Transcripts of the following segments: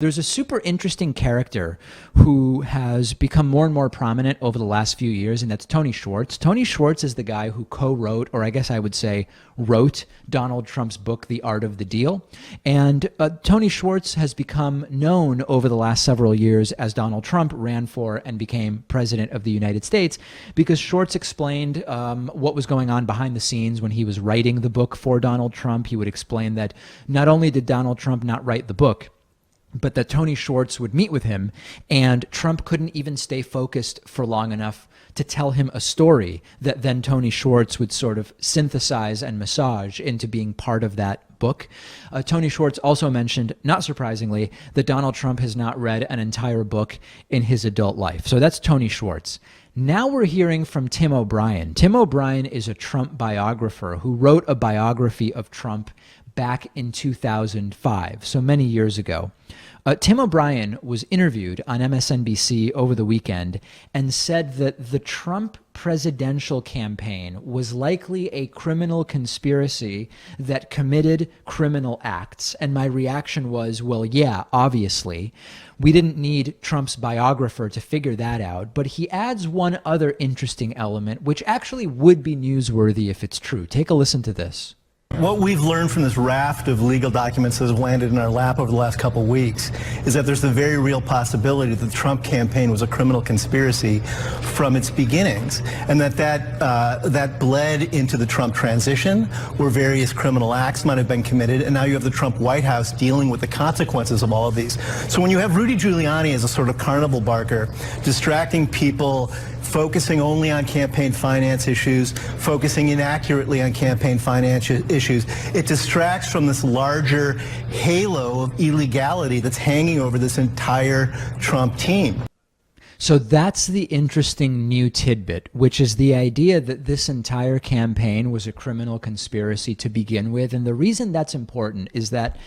There's a super interesting character who has become more and more prominent over the last few years, and that's Tony Schwartz. Tony Schwartz is the guy who co-wrote, or I guess I would say wrote, Donald Trump's book, The Art of the Deal. And Tony Schwartz has become known over the last several years as Donald Trump ran for and became president of the United States because Schwartz explained what was going on behind the scenes when he was writing the book for Donald Trump. He would explain that not only did Donald Trump not write the book, but that Tony Schwartz would meet with him, and Trump couldn't even stay focused for long enough to tell him a story that then Tony Schwartz would sort of synthesize and massage into being part of that book. Tony Schwartz also mentioned, not surprisingly, that Donald Trump has not read an entire book in his adult life. So that's Tony Schwartz. Now we're hearing from Tim O'Brien. Tim O'Brien is a Trump biographer who wrote a biography of Trump back in 2005, so many years ago. Tim O'Brien was interviewed on MSNBC over the weekend and said that the Trump presidential campaign was likely a criminal conspiracy that committed criminal acts. And my reaction was, well, yeah, obviously. We didn't need Trump's biographer to figure that out. But he adds one other interesting element, which actually would be newsworthy if it's true. Take a listen to this. What we've learned from this raft of legal documents that have landed in our lap over the last couple of weeks is that there's the very real possibility that the Trump campaign was a criminal conspiracy from its beginnings, and that bled into the Trump transition, where various criminal acts might have been committed, and now you have the Trump White House dealing with the consequences of all of these. So when you have Rudy Giuliani as a sort of carnival barker, distracting people, focusing only on campaign finance issues, focusing inaccurately on campaign finance issues, it distracts from this larger halo of illegality that's hanging over this entire Trump team. So that's the interesting new tidbit, which is the idea that this entire campaign was a criminal conspiracy to begin with. And the reason that's important is that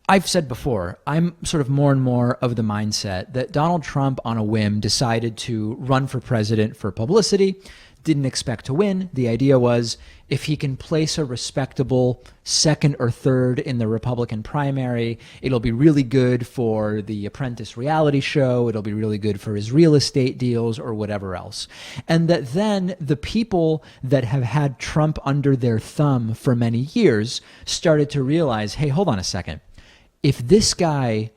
I've said before, I'm sort of more and more of the mindset that Donald Trump on a whim decided to run for president for publicity, didn't expect to win. The idea was if he can place a respectable second or third in the Republican primary, it'll be really good for the Apprentice reality show, it'll be really good for his real estate deals or whatever else. And that then the people that have had Trump under their thumb for many years started to realize, hey, hold on a second. If this guy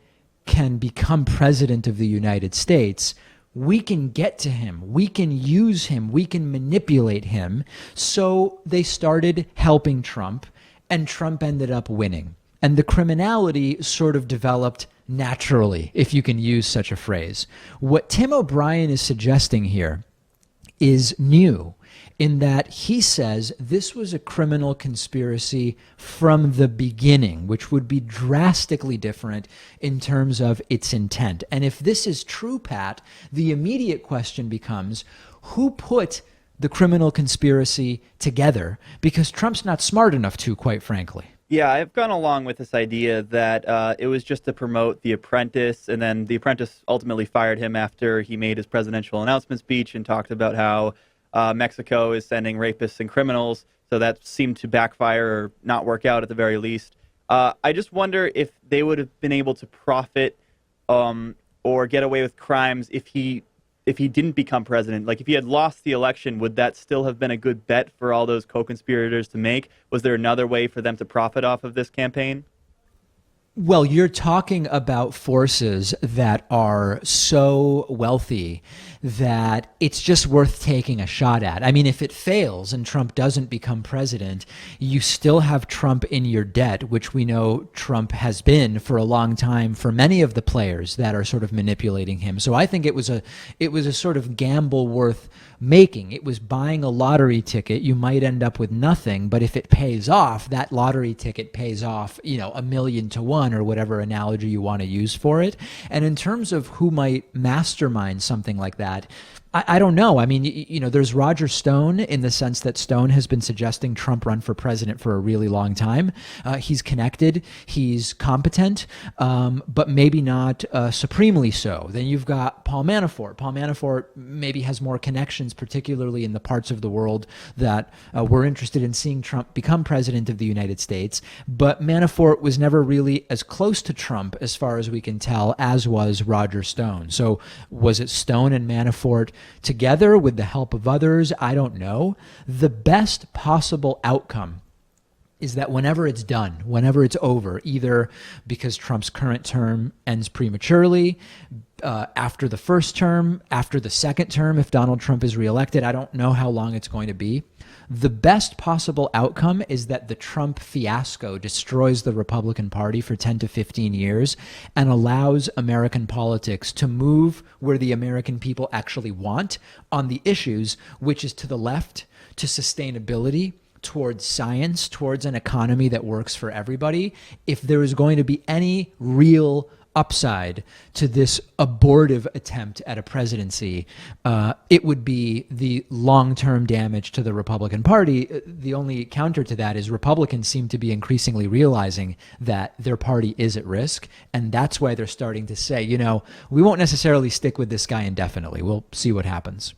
can become president of the United States, we can get to him, we can use him, we can manipulate him. So they started helping Trump, and Trump ended up winning. And the criminality sort of developed naturally, if you can use such a phrase. What Tim O'Brien is suggesting here is new, in that he says this was a criminal conspiracy from the beginning, which would be drastically different in terms of its intent. And if this is true, Pat, the immediate question becomes, who put the criminal conspiracy together? Because Trump's not smart enough to, quite frankly. Yeah, I've gone along with this idea that it was just to promote The Apprentice, and then The Apprentice ultimately fired him after he made his presidential announcement speech and talked about how Mexico is sending rapists and criminals, so that seemed to backfire or not work out at the very least. I just wonder if they would have been able to profit or get away with crimes if he didn't become president. Like, if he had lost the election, would that still have been a good bet for all those co-conspirators to make? Was there another way for them to profit off of this campaign? Well, you're talking about forces that are so wealthy that it's just worth taking a shot at. I mean, if it fails and Trump doesn't become president, you still have Trump in your debt, which we know Trump has been for a long time for many of the players that are sort of manipulating him. So I think it was a sort of gamble worth making. It was buying a lottery ticket. You might end up with nothing, but if it pays off, that lottery ticket pays off, 1,000,000 to 1 or whatever analogy you want to use for it. And in terms of who might mastermind something like that, I don't know. I mean, there's Roger Stone in the sense that Stone has been suggesting Trump run for president for a really long time. He's connected, he's competent, but maybe not supremely so. Then you've got Paul Manafort. Paul Manafort maybe has more connections, particularly in the parts of the world that we're interested in seeing Trump become president of the United States. But Manafort was never really as close to Trump, as far as we can tell, as was Roger Stone. So was it Stone and Manafort together with the help of others? I don't know. The best possible outcome is that whenever it's done, whenever it's over, either because Trump's current term ends prematurely, after the first term, after the second term, if Donald Trump is reelected, I don't know how long it's going to be. The best possible outcome is that the Trump fiasco destroys the Republican Party for 10 to 15 years and allows American politics to move where the American people actually want on the issues, which is to the left, to sustainability, towards science, towards an economy that works for everybody. If there is going to be any real upside to this abortive attempt at a presidency, it would be the long-term damage to the Republican Party. The only counter to that is Republicans seem to be increasingly realizing that their party is at risk, and that's why they're starting to say, we won't necessarily stick with this guy indefinitely. We'll see what happens.